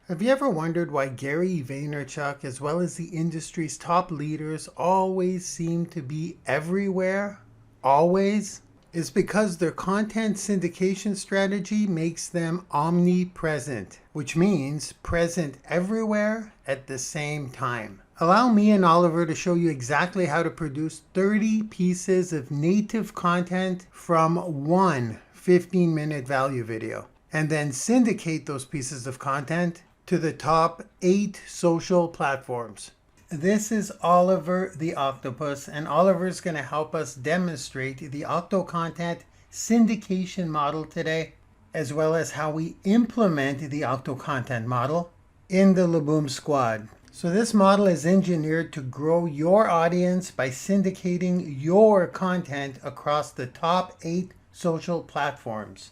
Have you ever wondered why Gary Vaynerchuk, as well as the industry's top leaders, always seem to be everywhere? Always? It's because their content syndication strategy makes them omnipresent, which means present everywhere at the same time. Allow me and Oliver to show you exactly how to produce 30 pieces of native content from one 15-minute value video, and then syndicate those pieces of content to the top 8 social platforms. This is Oliver the Octopus, and Oliver's going to help us demonstrate the Octo content syndication model today, as well as how we implement the Octo content model in the Laboom squad. So this model is engineered to grow your audience by syndicating your content across the top 8 social platforms.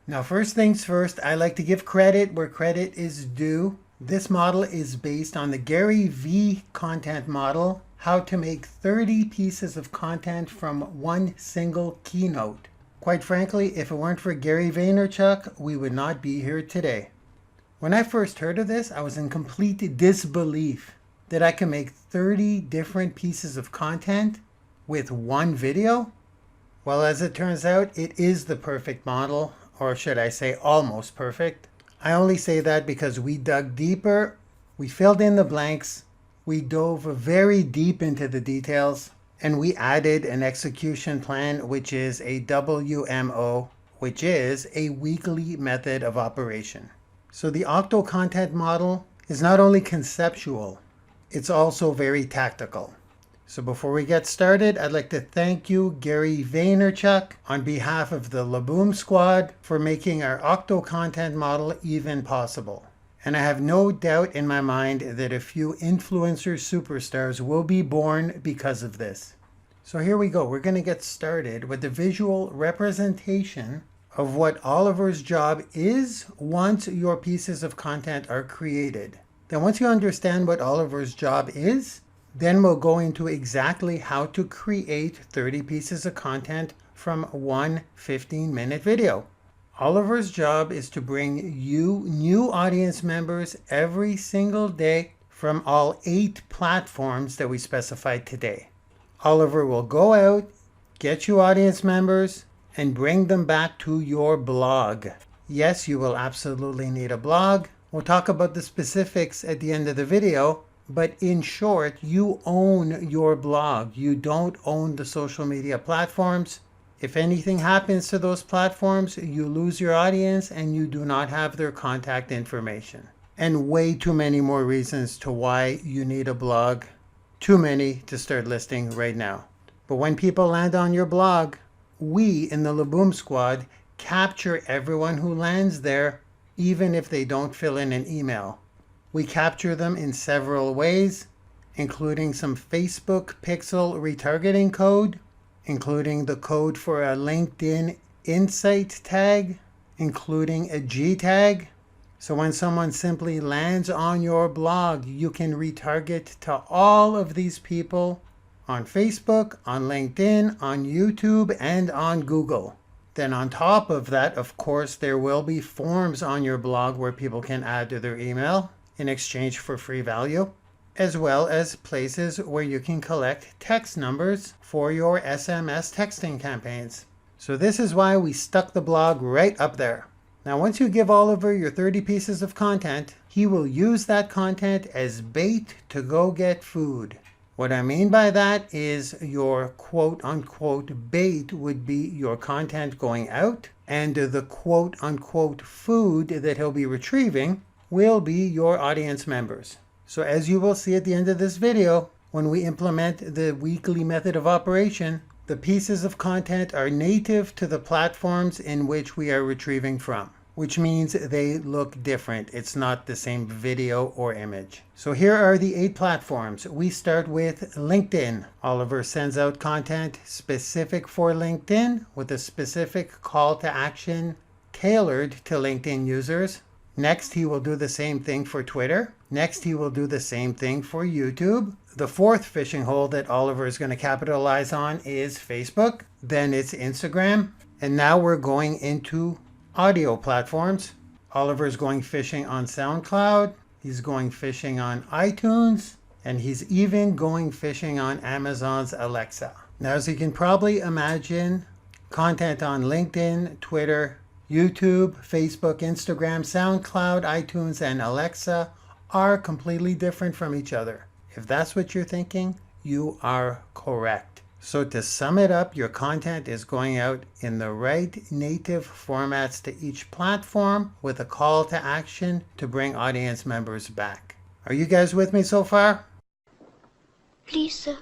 Now, first things first, I like to give credit where credit is due. This model is based on the Gary V content model, how to make 30 pieces of content from one single keynote. Quite frankly, if it weren't for Gary Vaynerchuk, we would not be here today. When I first heard of this, I was in complete disbelief that I could make 30 different pieces of content with one video. Well, as it turns out, it is the perfect model. Or should I say almost perfect. I only say that because we dug deeper, we filled in the blanks, we dove very deep into the details, and we added an execution plan, which is a WMO, which is a weekly method of operation. So the Octo content model is not only conceptual, it's also very tactical. So before we get started, I'd like to thank you, Gary Vaynerchuk, on behalf of the Laboom squad for making our Octo content model even possible. And I have no doubt in my mind that a few influencer superstars will be born because of this. So here we go. We're going to get started with the visual representation of what Oliver's job is once your pieces of content are created. Then once you understand what Oliver's job is, then we'll go into exactly how to create 30 pieces of content from one 15-minute video. Oliver's job is to bring you new audience members every single day from all 8 platforms that we specified today. Oliver will go out, get you audience members, and bring them back to your blog. Yes, you will absolutely need a blog. We'll talk about the specifics at the end of the video. But in short, you own your blog. You don't own the social media platforms. If anything happens to those platforms, you lose your audience and you do not have their contact information. And way too many more reasons to why you need a blog. Too many to start listing right now. But when people land on your blog, we in the Laboom squad capture everyone who lands there, even if they don't fill in an email. We capture them in several ways, including some Facebook pixel retargeting code, including the code for a LinkedIn Insight tag, including a G tag. So when someone simply lands on your blog, you can retarget to all of these people on Facebook, on LinkedIn, on YouTube, and on Google. Then on top of that, of course, there will be forms on your blog where people can add to their email in exchange for free value, as well as places where you can collect text numbers for your SMS texting campaigns. So this is why we stuck the blog right up there. Now, once you give Oliver your 30 pieces of content, he will use that content as bait to go get food. What I mean by that is your quote-unquote bait would be your content going out, and the quote-unquote food that he'll be retrieving will be your audience members. So as you will see at the end of this video, when we implement the weekly method of operation, the pieces of content are native to the platforms in which we are retrieving from, which means they look different. It's not the same video or image. So here are the 8 platforms. We start with LinkedIn. Oliver sends out content specific for LinkedIn with a specific call to action tailored to LinkedIn users. Next, he will do the same thing for Twitter. Next, he will do the same thing for YouTube. The 4th fishing hole that Oliver is going to capitalize on is Facebook. Then it's Instagram. And now we're going into audio platforms. Oliver's going fishing on SoundCloud. He's going fishing on iTunes. And he's even going fishing on Amazon's Alexa. Now, as you can probably imagine, content on LinkedIn, Twitter, YouTube, Facebook, Instagram, SoundCloud, iTunes, and Alexa are completely different from each other. If that's what you're thinking, you are correct. So to sum it up, your content is going out in the right native formats to each platform with a call to action to bring audience members back. Are you guys with me so far? Please, sir,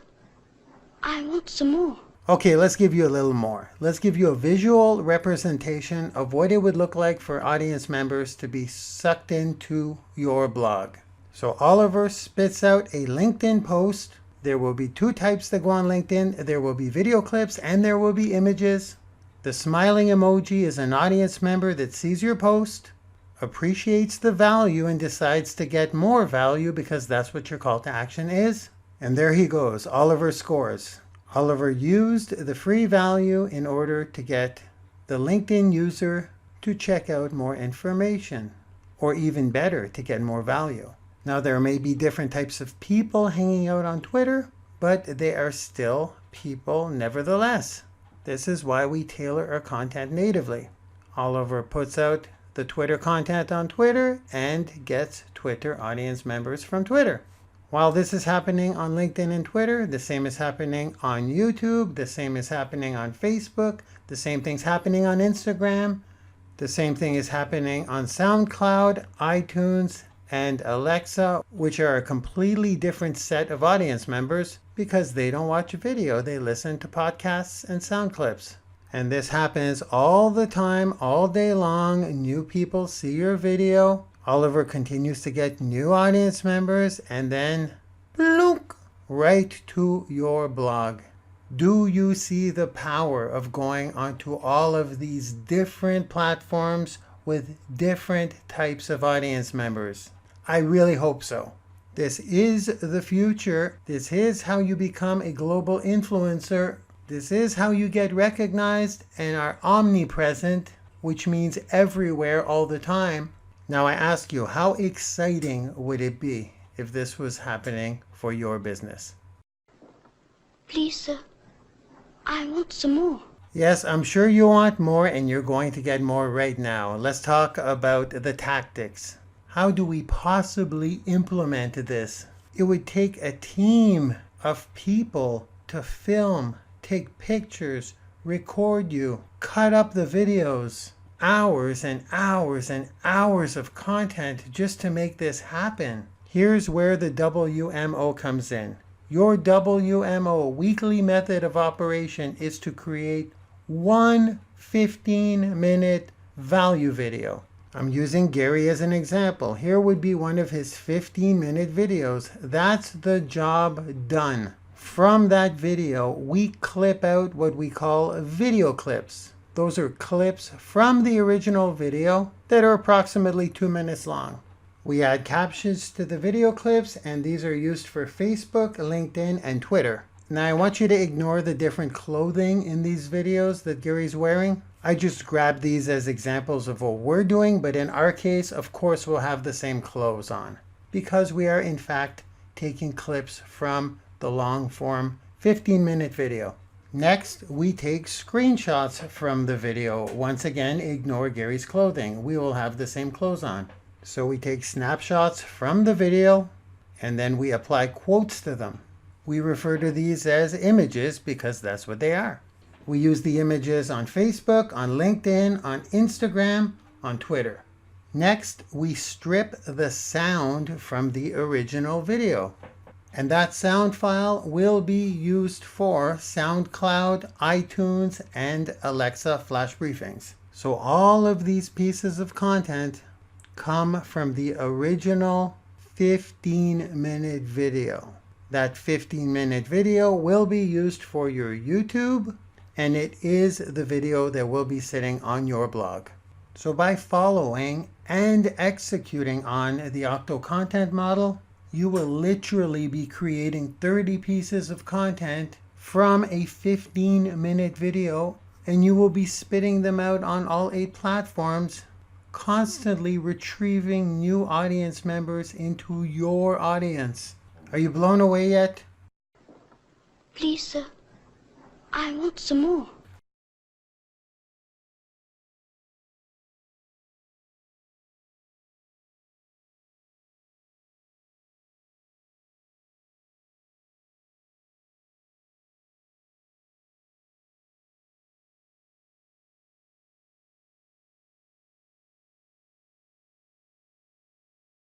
I want some more. Okay, let's give you a little more. Let's give you a visual representation of what it would look like for audience members to be sucked into your blog. So Oliver spits out a LinkedIn post. There will be two types that go on LinkedIn. There will be video clips and there will be images. The smiling emoji is an audience member that sees your post, appreciates the value, and decides to get more value because that's what your call to action is. And there he goes. Oliver scores. Oliver used the free value in order to get the LinkedIn user to check out more information, or even better, to get more value. Now, there may be different types of people hanging out on Twitter, but they are still people nevertheless. This is why we tailor our content natively. Oliver puts out the Twitter content on Twitter and gets Twitter audience members from Twitter. While this is happening on LinkedIn and Twitter, the same is happening on YouTube, the same is happening on Facebook, the same thing's happening on Instagram, the same thing is happening on SoundCloud, iTunes, and Alexa, which are a completely different set of audience members because they don't watch video, they listen to podcasts and sound clips. And this happens all the time, all day long. New people see your video. Oliver continues to get new audience members and then bloop, right to your blog. Do you see the power of going onto all of these different platforms with different types of audience members? I really hope so. This is the future. This is how you become a global influencer. This is how you get recognized and are omnipresent, which means everywhere all the time. Now I ask you, how exciting would it be if this was happening for your business? Please, sir, I want some more. Yes, I'm sure you want more and you're going to get more right now. Let's talk about the tactics. How do we possibly implement this? It would take a team of people to film, take pictures, record you, cut up the videos. Hours and hours and hours of content just to make this happen. Here's where the WMO comes in. Your WMO, weekly method of operation, is to create one 15-minute value video. I'm using Gary as an example. Here would be one of his 15-minute videos. That's the job done. From that video, we clip out what we call video clips. Those are clips from the original video that are approximately 2 minutes long. We add captions to the video clips, and these are used for Facebook, LinkedIn, and Twitter. Now I want you to ignore the different clothing in these videos that Gary's wearing. I just grabbed these as examples of what we're doing, but in our case, of course, we'll have the same clothes on because we are in fact taking clips from the long form 15-minute video. Next, we take screenshots from the video. Once again, ignore Gary's clothing. We will have the same clothes on. So we take snapshots from the video and then we apply quotes to them. We refer to these as images because that's what they are. We use the images on Facebook, on LinkedIn, on Instagram, on Twitter. Next, we strip the sound from the original video. And that sound file will be used for SoundCloud, iTunes, and Alexa flash briefings. So all of these pieces of content come from the original 15-minute video. That 15-minute video will be used for your YouTube, and it is the video that will be sitting on your blog. So by following and executing on the Octo content model, you will literally be creating 30 pieces of content from a 15-minute video, and you will be spitting them out on all 8 platforms constantly retrieving new audience members into your audience. Are you blown away yet? Please, sir, I want some more.